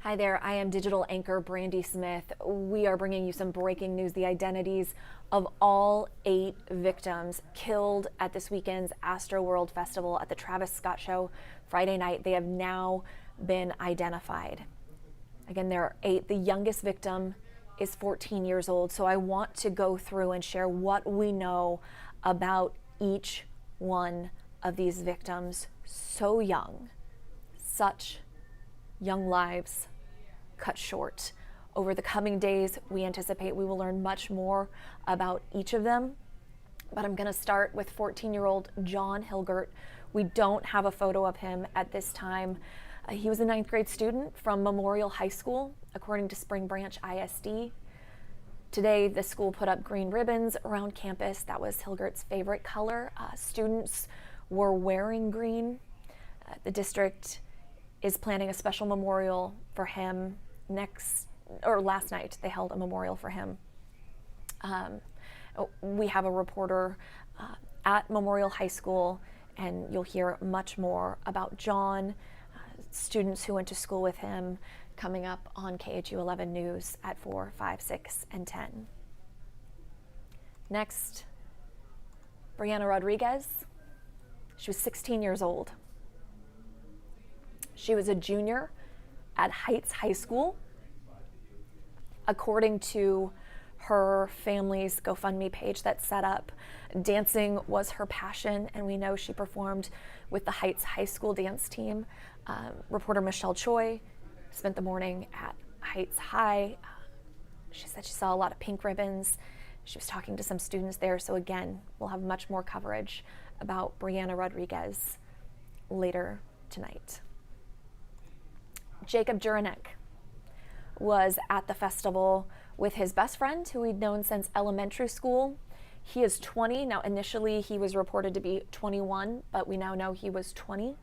Hi there, I am digital anchor Brandy Smith. We are bringing you some breaking news, the identities of all 8 victims killed at this weekend's Astroworld Festival at the Travis Scott Show Friday night. They have now been identified. Again, there are 8. The youngest victim is 14 years old, so I want to go through and share what we know about each one of these victims. So young, such young lives cut short. Over the coming days, we anticipate we will learn much more about each of them. But I'm going to start with 14-year-old John Hilgert. We don't have a photo of him at this time. He was a 9th grade student from Memorial High School, according to Spring Branch ISD. Today, the school put up green ribbons around campus. That was Hilgert's favorite color. Students were wearing green. The district is planning a special memorial for him last night. They held a memorial for him. We have a reporter at Memorial High School, and you'll hear much more about John, students who went to school with him, coming up on KHU 11 News at 4, 5, 6, and 10. Next, BRIANNA Rodriguez. She was 16 years old. She was a junior at Heights High School. According to her family's GoFundMe page that's set up, dancing was her passion, and we know she performed with the Heights High School dance team. Reporter Michelle Choi spent the morning at Heights High. She said she saw a lot of pink ribbons. She was talking to some students there, so again, we'll have much more coverage about BRIANNA Rodriguez later tonight. Jacob JURINEK was at the festival with his best friend, who he'd known since elementary school. He is 20. Now, initially, he was reported to be 21, but we now know he was 20.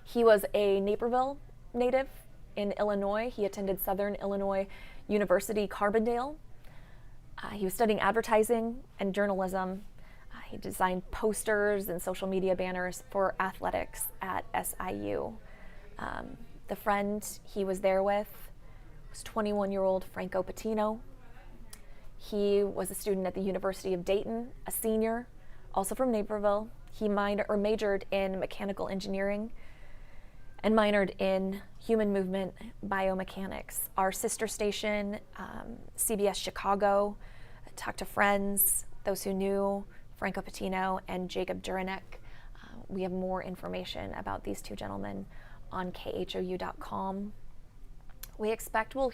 He was a Naperville native in Illinois. He attended Southern Illinois University, Carbondale. He was studying advertising and journalism. He designed posters and social media banners for athletics at SIU. The friend he was there with was 21-year-old Franco Patino. He was a student at the University of Dayton, a senior, also from Naperville. He majored in mechanical engineering and minored in human movement biomechanics. Our sister station, CBS Chicago, talked to friends, those who knew Franco Patino and Jacob JURINEK. We have more information about these 2 gentlemen on khou.com. We expect we'll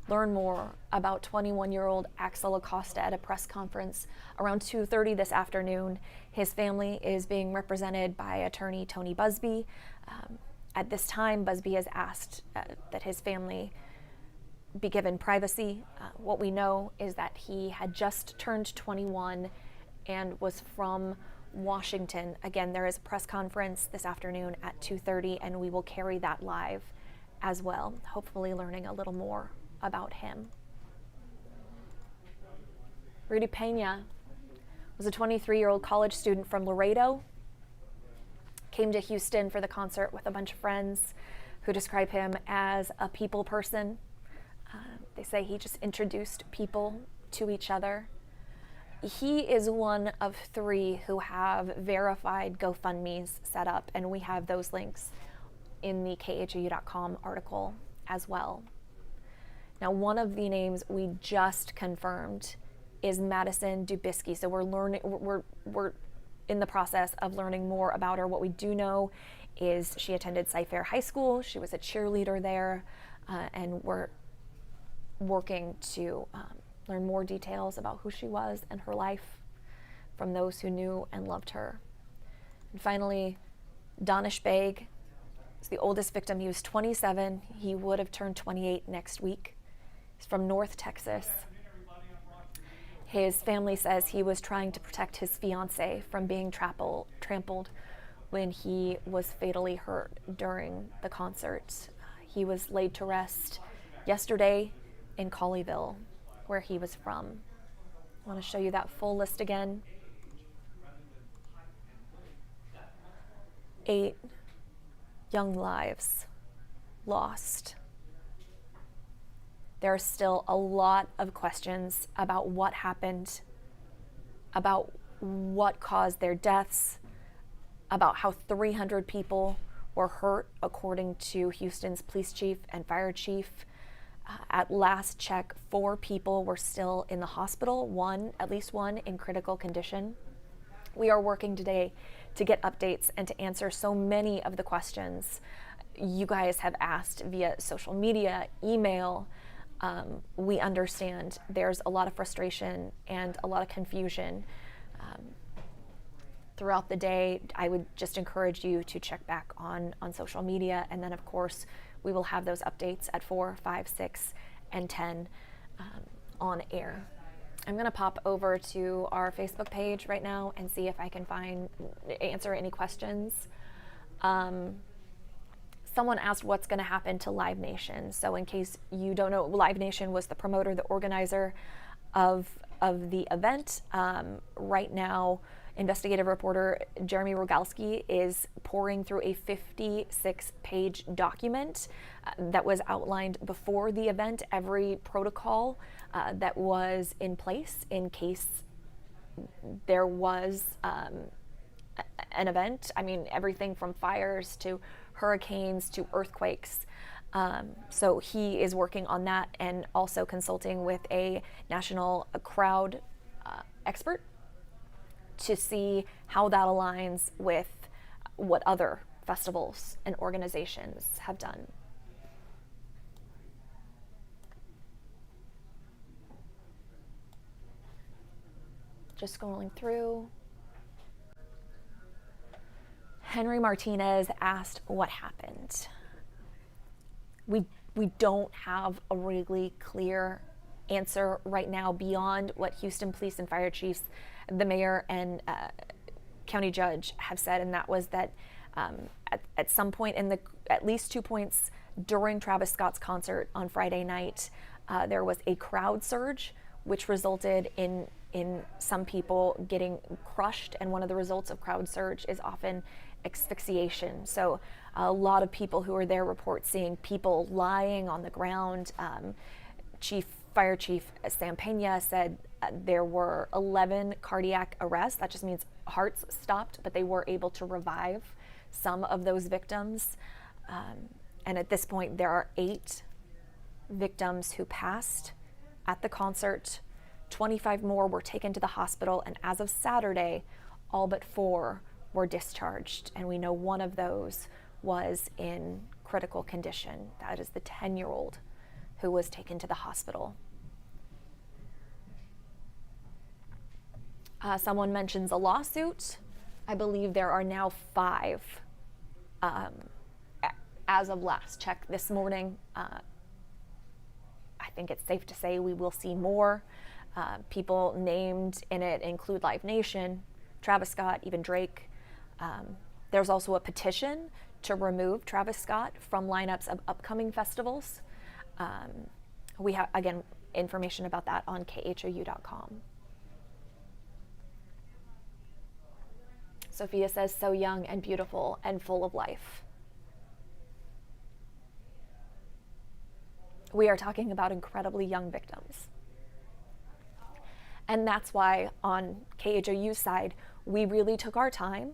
learn more about 21-year-old AXEL ACOSTA at a press conference around 2:30 this afternoon. His family is being represented by attorney Tony Busby. At this time, Busby has asked that his family be given privacy. What we know is that he had just turned 21 and was from Washington. Again, there is a press conference this afternoon at 2:30, and we will carry that live as well, hopefully learning a little more about him. Rudy Pena was a 23-year-old college student from Laredo. Came to Houston for the concert with a bunch of friends who describe him as a people person. They say he just introduced people to each other. He is one of 3 who have verified GoFundMes set up, and we have those links in the khou.com article as well. Now, one of the names we just confirmed is Madison DUBISKI. So we're in the process of learning more about her. What we do know is she attended Cy-Fair High School. She was a cheerleader there, and we're working to learn more details about who she was and her life from those who knew and loved her. And finally, Danish Beg is the oldest victim. He was 27. He would have turned 28 next week. He's from North Texas. His family says he was trying to protect his fiancée from being trampled when he was fatally hurt during the concert. He was laid to rest yesterday in Colleyville, where he was from. I want to show you that full list again. 8 young lives lost. There are still a lot of questions about what happened, about what caused their deaths, about how 300 people were hurt, according to Houston's police chief and fire chief. At last check, 4 people were still in the hospital, at least one in critical condition. We are working today to get updates and to answer so many of the questions you guys have asked via social media, email. We understand there's a lot of frustration and a lot of confusion. Throughout the day, I would just encourage you to check back on social media, and then of course we will have those updates at 4, 5, 6, and 10 on air. I'm going to pop over to our Facebook page right now and see if I can answer any questions. Someone asked what's going to happen to Live Nation. So in case you don't know, Live Nation was the promoter, the organizer of the event. Right now, investigative reporter Jeremy Rogalski is pouring through a 56-page document that was outlined before the event, every protocol that was in place in case there was an event. I mean, everything from fires to hurricanes to earthquakes. So he is working on that and also consulting with a national crowd expert to see how that aligns with what other festivals and organizations have done. Just scrolling through. Henry Martinez asked what happened. We don't have a really clear answer right now beyond what Houston police and fire chiefs, the mayor and county judge have said, and that was that at some point at least 2 points during Travis Scott's concert on Friday night, there was a crowd surge, which resulted in some people getting crushed, and one of the results of crowd surge is often asphyxiation. So a lot of people who were there report seeing people lying on the ground. Fire Chief Sam Pena said there were 11 cardiac arrests. That just means hearts stopped, but they were able to revive some of those victims. And at this point, there are 8 victims who passed at the concert. 25 more were taken to the hospital, and as of Saturday, all but 4 were discharged. And we know one of those was in critical condition. That is the 10-year-old who was taken to the hospital. Someone mentions a lawsuit. I believe there are now 5 as of last check this morning. I think it's safe to say we will see more. People named in it include Live Nation, Travis Scott, even Drake. There's also a petition to remove Travis Scott from lineups of upcoming festivals. We have, again, information about that on khou.com. Sophia says, so young and beautiful and full of life. We are talking about incredibly young victims. And that's why on KHOU's side, we really took our time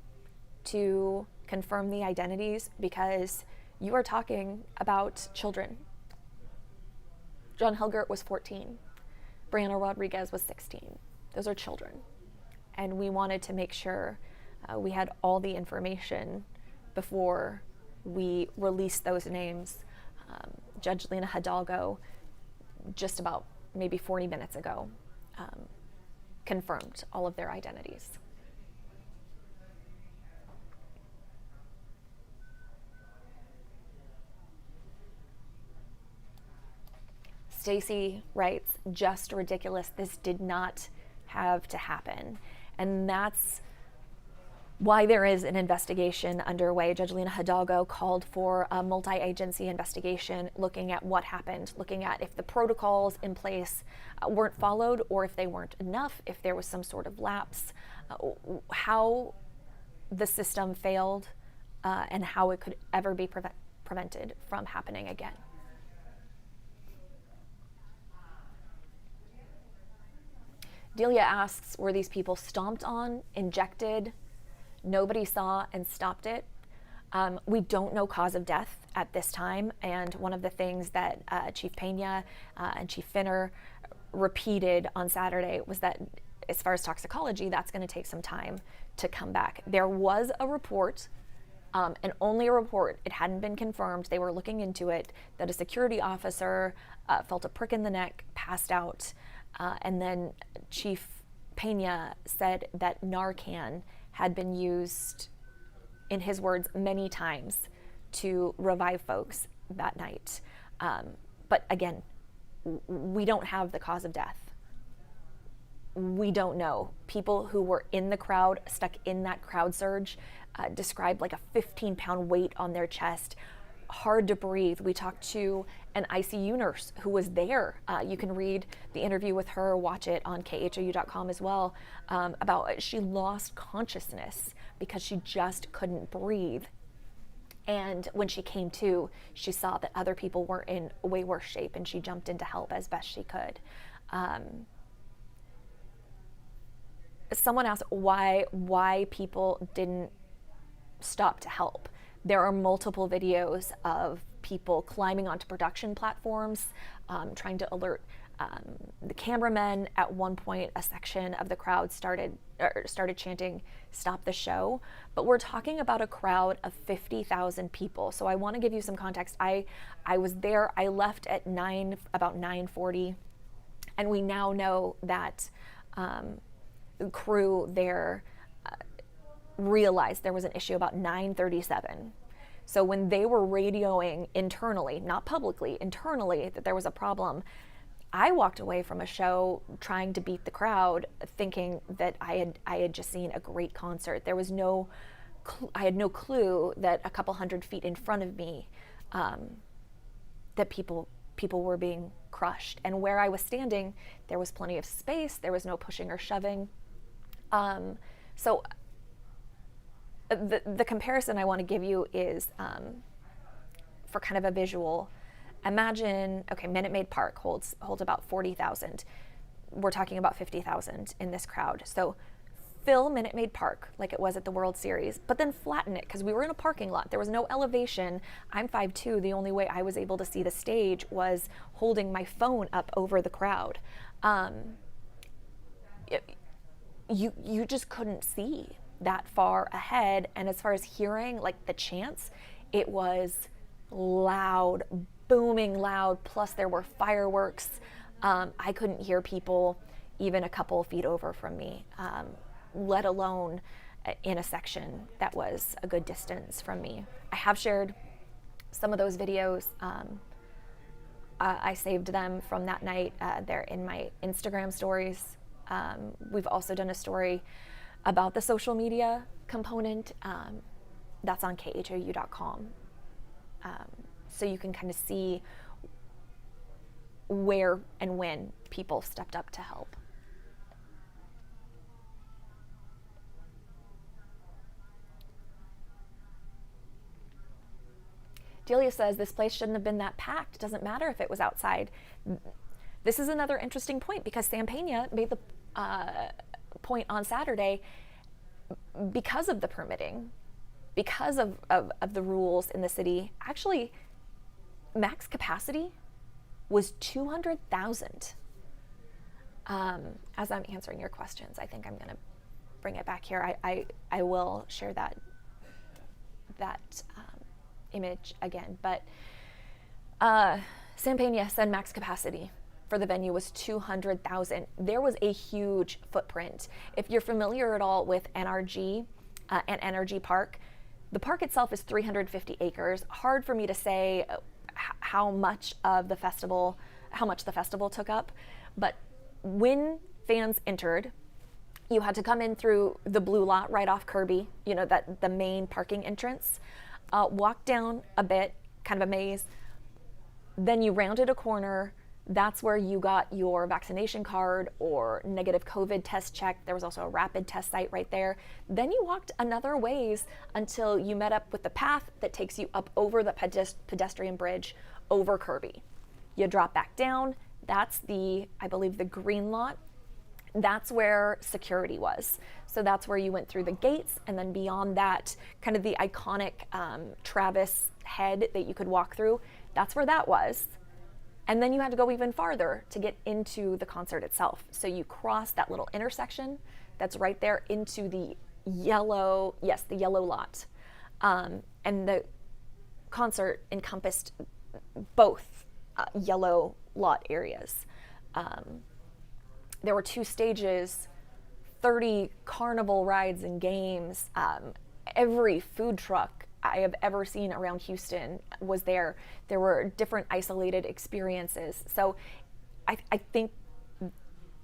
to confirm the identities, because you are talking about children. John Hilgert was 14. Brianna Rodriguez was 16. Those are children. And we wanted to make sure we had all the information before we released those names. Judge Lena Hidalgo, just about maybe 40 minutes ago, confirmed all of their identities. Stacy writes, just ridiculous. This did not have to happen. And that's why there is an investigation underway. Judge Lena Hidalgo called for a multi-agency investigation looking at what happened, looking at if the protocols in place weren't followed, or if they weren't enough, if there was some sort of lapse, how the system failed, and how it could ever be prevented from happening again. Delia asks, were these people stomped on, injected, nobody saw and stopped it? We don't know cause of death at this time, and one of the things that Chief Pena and Chief Finner repeated on Saturday was that as far as toxicology, that's going to take some time to come back. There was a report, and only a report, it hadn't been confirmed, they were looking into it, that a security officer felt a prick in the neck, passed out, and then Chief Pena said that Narcan had been used, in his words, many times to revive folks that night. But again, we don't have the cause of death. We don't know. People who were in the crowd, stuck in that crowd surge, described like a 15-pound weight on their chest, hard to breathe. We talked to an ICU nurse who was there. You can read the interview with her, watch it on khou.com as well, about she lost consciousness because she just couldn't breathe. And when she came to, she saw that other people were in way worse shape, and she jumped in to help as best she could. Someone asked why people didn't stop to help. There are multiple videos of people climbing onto production platforms, trying to alert the cameramen. At one point, a section of the crowd started chanting, "Stop the show." But we're talking about a crowd of 50,000 people. So I want to give you some context. I was there. I left at about 9:40, and we now know that the crew there realized there was an issue about 9:37. So when they were radioing internally, not publicly, internally, that there was a problem, I walked away from a show trying to beat the crowd, thinking that I had just seen a great concert. There was I had no clue that a couple hundred feet in front of me, that people were being crushed. And where I was standing, there was plenty of space. There was no pushing or shoving. So the comparison I want to give you is for kind of a visual. Imagine, okay, Minute Maid Park holds about 40,000. We're talking about 50,000 in this crowd. So fill Minute Maid Park like it was at the World Series, but then flatten it, because we were in a parking lot. There was no elevation. I'm 5'2". The only way I was able to see the stage was holding my phone up over the crowd. You just couldn't see that far ahead. And as far as hearing, like the chants, it was loud, booming loud, plus there were fireworks. I couldn't hear people even a couple of feet over from me, let alone in a section that was a good distance from me. I have shared some of those videos. I saved them from that night. They're in my Instagram stories. We've also done a story about the social media component. That's on khou.com. So you can kind of see where and when people stepped up to help. Delia says, this place shouldn't have been that packed. Doesn't matter if it was outside. This is another interesting point, because Sam Pena made the point on Saturday, because of the permitting, because of the rules in the city, actually max capacity was 200,000. As I'm answering your questions, I think I'm going to bring it back here. I will share that image again, but Sam Pena said max capacity for the venue was 200,000. There was a huge footprint. If you're familiar at all with NRG and Energy Park, the park itself is 350 acres. Hard for me to say how much the festival took up, but when fans entered, you had to come in through the blue lot right off Kirby, that the main parking entrance, walk down a bit, kind of a maze, then you rounded a corner, That's where you got your vaccination card or negative COVID test check. There was also a rapid test site right there. Then you walked another ways until you met up with the path that takes you up over the pedestrian bridge over Kirby. You drop back down. That's the, I believe, the green lot. That's where security was. So that's where you went through the gates, and then beyond that, kind of the iconic Travis head that you could walk through, that's where that was. And then you had to go even farther to get into the concert itself. So you cross that little intersection that's right there into the yellow, yes, the yellow lot. And the concert encompassed both yellow lot areas. There were 2 stages, 30 carnival rides and games. Every food truck I have ever seen around Houston was there. There were different isolated experiences. So I think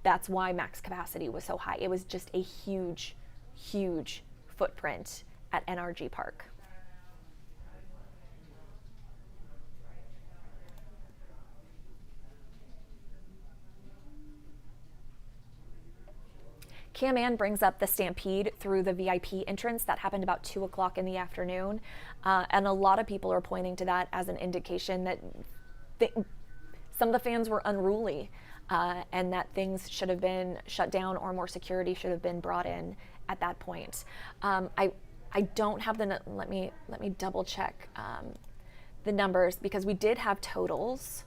that's why max capacity was so high. It was just a huge, huge footprint at NRG Park. Cam Ann brings up the stampede through the VIP entrance that happened about 2 o'clock in the afternoon. And a lot of people are pointing to that as an indication that some of the fans were unruly and that things should have been shut down or more security should have been brought in at that point. I don't have let me double check the numbers, because we did have totals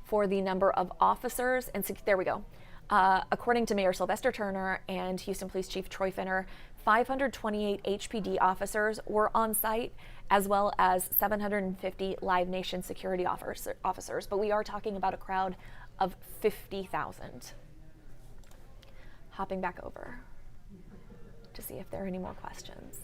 for the number of officers and there we go. According to Mayor Sylvester Turner and Houston Police Chief Troy Finner, 528 HPD officers were on site, as well as 750 Live Nation security officers. But we are talking about a crowd of 50,000. Hopping back over to see if there are any more questions.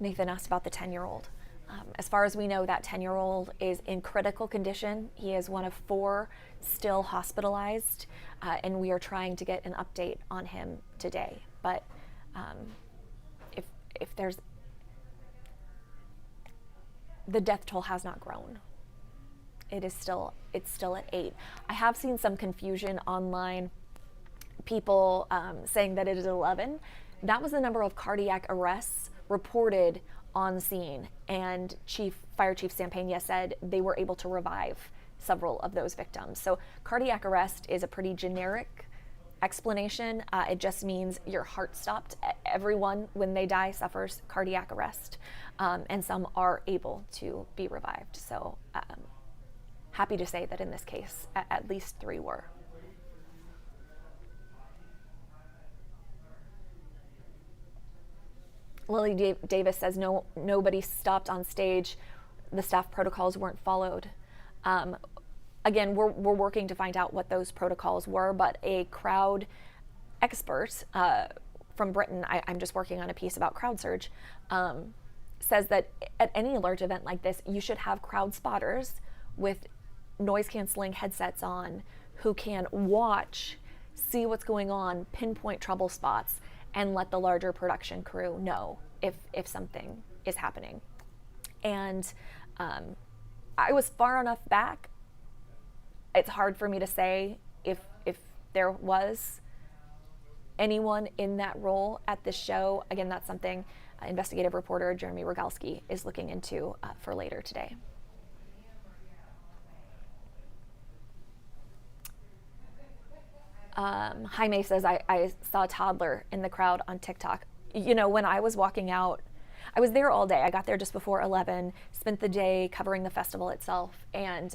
Nathan asked about the 10-year-old. As far as we know, that 10-year-old is in critical condition. He is one of 4 still hospitalized, and we are trying to get an update on him today. But if there's, the death toll has not grown. It's still at 8. I have seen some confusion online, people saying that it is 11. That was the number of cardiac arrests reported on scene, and Fire Chief Sam Pena said they were able to revive several of those victims. So cardiac arrest is a pretty generic explanation. It just means your heart stopped. Everyone, when they die, suffers cardiac arrest, and some are able to be revived. So happy to say that in this case, at least 3 were. Lily Davis says nobody stopped on stage. The staff protocols weren't followed. Again, we're working to find out what those protocols were, but a crowd expert from Britain, I'm just working on a piece about crowd surge, says that at any large event like this, you should have crowd spotters with noise canceling headsets on who can watch, see what's going on, pinpoint trouble spots, and let the larger production crew know if something is happening. And I was far enough back, it's hard for me to say if there was anyone in that role at this show. Again, that's something investigative reporter Jeremy Rogalski is looking into for later today. Jaime says, I saw a toddler in the crowd on TikTok. You know, when I was walking out, I was there all day. I got there just before 11, spent the day covering the festival itself. And,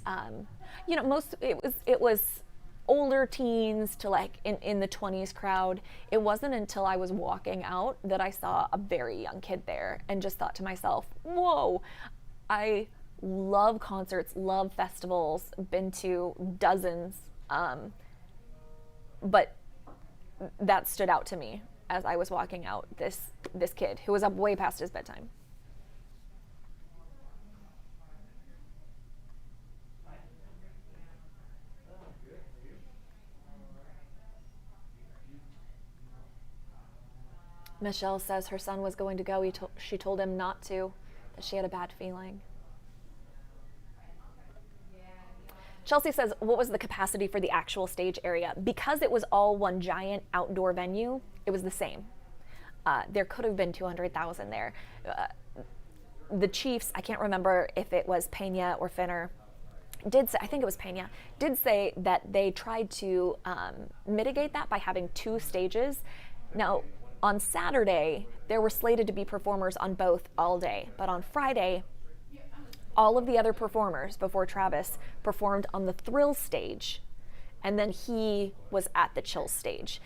you know, it was older teens to like in the 20s crowd. It wasn't until I was walking out that I saw a very young kid there and just thought to myself, whoa, I love concerts, love festivals, been to dozens. But that stood out to me as I was walking out, this kid who was up way past his bedtime. Michelle says her son was going to go. She told him not to, that she had a bad feeling. Chelsea says, what was the capacity for the actual stage area? Because it was all one giant outdoor venue, it was the same. There could have been 200,000 there. The Chiefs, I can't remember if it was Pena or Finner, did say, I think it was Pena, did say that they tried to mitigate that by having 2 stages. Now, on Saturday, there were slated to be performers on both all day, but on Friday, all of the other performers before Travis performed on the Thrill stage, and then he was at the Chill stage.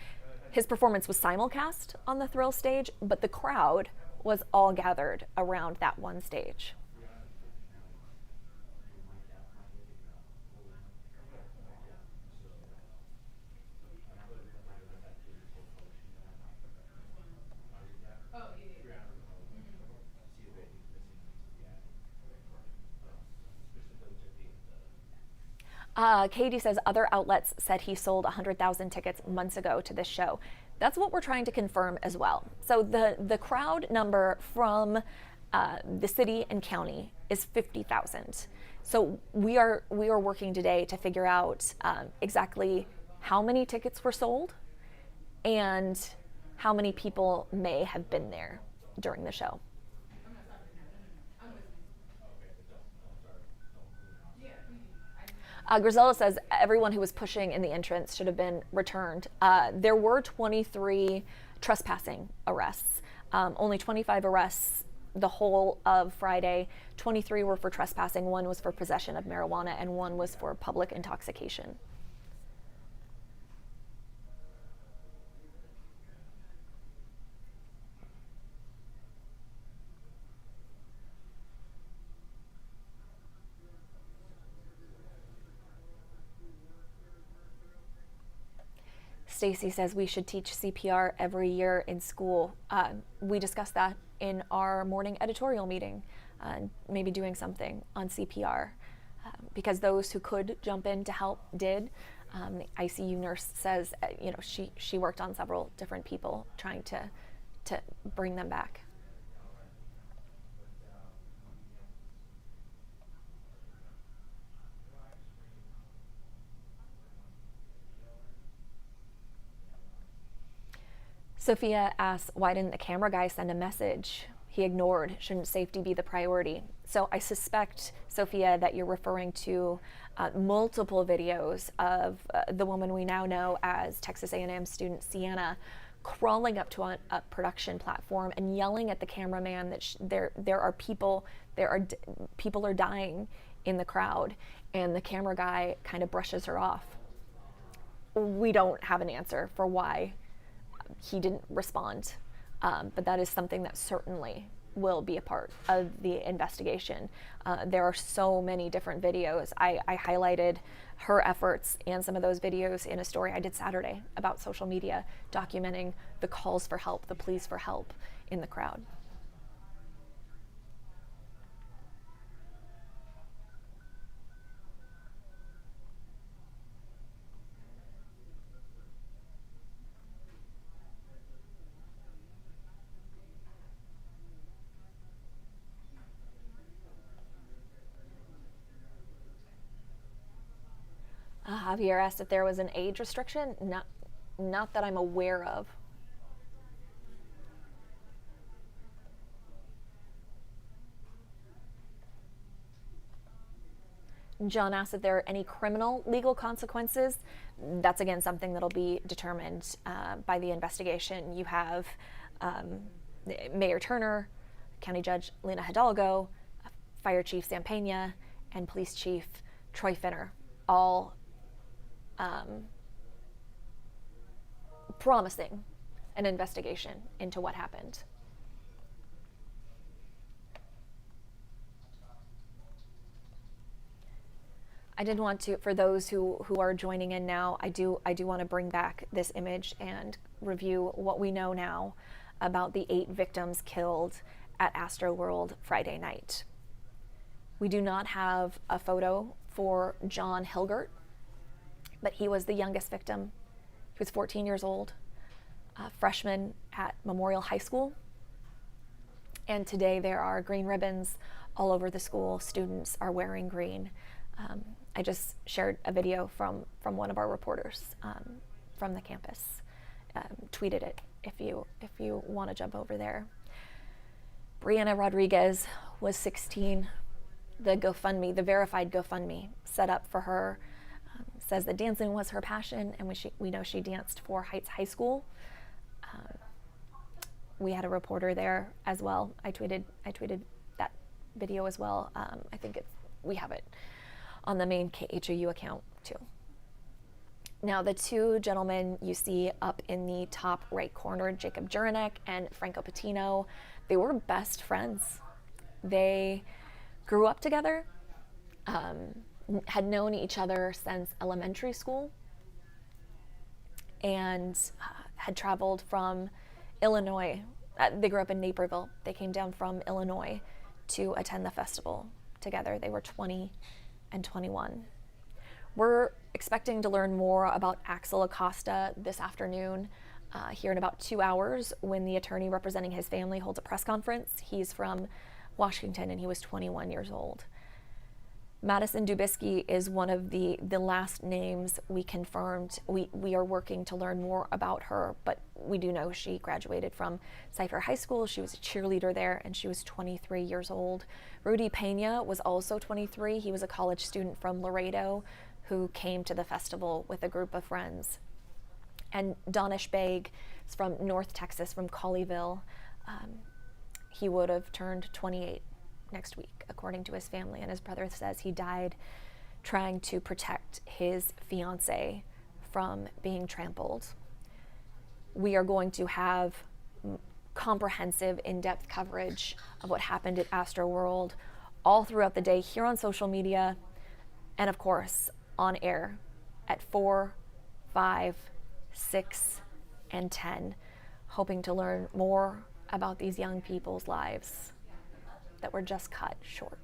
His performance was simulcast on the Thrill stage, but the crowd was all gathered around that one stage. Katie says other outlets said he sold 100,000 tickets months ago to this show. That's what we're trying to confirm as well. So the crowd number from the city and county is 50,000. So we are working today to figure out exactly how many tickets were sold and how many people may have been there during the show. Grisella says everyone who was pushing in the entrance should have been returned. There were 23 trespassing arrests, only 25 arrests the whole of Friday. 23 were for trespassing, 1 was for possession of marijuana, and 1 was for public intoxication. Stacy says we should teach CPR every year in school. We discussed that in our morning editorial meeting, maybe doing something on CPR, because those who could jump in to help did. The ICU nurse says, she worked on several different people trying to bring them back. Sophia asks, why didn't the camera guy send a message? He ignored. Shouldn't safety be the priority? So I suspect, Sophia, that you're referring to multiple videos of the woman we now know as Texas A&M student Sienna crawling up to a production platform and yelling at the cameraman that there are people are dying in the crowd, and the camera guy kind of brushes her off. We don't have an answer for why he didn't respond, but that is something that certainly will be a part of the investigation. There are so many different videos. I highlighted her efforts and some of those videos in a story I did Saturday about social media, documenting the calls for help, the pleas for help in the crowd. Javier asked if there was an age restriction. Not that I'm aware of. John asked if there are any criminal legal consequences. That's again something that'll be determined by the investigation. You have Mayor Turner, County Judge Lena Hidalgo, Fire Chief Sam Pena, and Police Chief Troy Finner, all promising an investigation into what happened. I did want to, for those who are joining in now, I do want to bring back this image and review what we know now about the 8 victims killed at Astroworld Friday night. We do not have a photo for John Hilgert, but he was the youngest victim. He was 14 years old. freshmen at Memorial High School. And today there are green ribbons all over the school. Students are wearing green. I just shared a video from one of our reporters from the campus. Tweeted it if you want to jump over there. Brianna Rodriguez was 16. The GoFundMe, the verified GoFundMe set up for her, says that dancing was her passion, and we know she danced for Heights High School. We had a reporter there as well. I tweeted that video as well. I think we have it on the main KHOU account too. Now, the two gentlemen you see up in the top right corner, Jacob JURINEK and FRANCO PATINO, they were best friends. They grew up together, had known each other since elementary school, and had traveled from Illinois. They grew up in Naperville. They came down from Illinois to attend the festival together. They were 20 and 21. We're expecting to learn more about AXEL ACOSTA this afternoon, here in about 2 hours, when the attorney representing his family holds a press conference. He's from Washington, and he was 21 years old. Madison DUBISKI is one of the last names we confirmed. We are working to learn more about her, but we do know she graduated from Cypher High School. She was a cheerleader there, and she was 23 years old. Rudy Pena was also 23. He was a college student from Laredo who came to the festival with a group of friends. And Donish Baig is from North Texas, from Colleyville. He would have turned 28 next week, according to his family, and his brother says he died trying to protect his fiancée from being trampled. We are going to have comprehensive, in-depth coverage of what happened at Astroworld all throughout the day here on social media, and of course on air at 4, 5, 6, and 10, hoping to learn more about these young people's lives that were just cut short.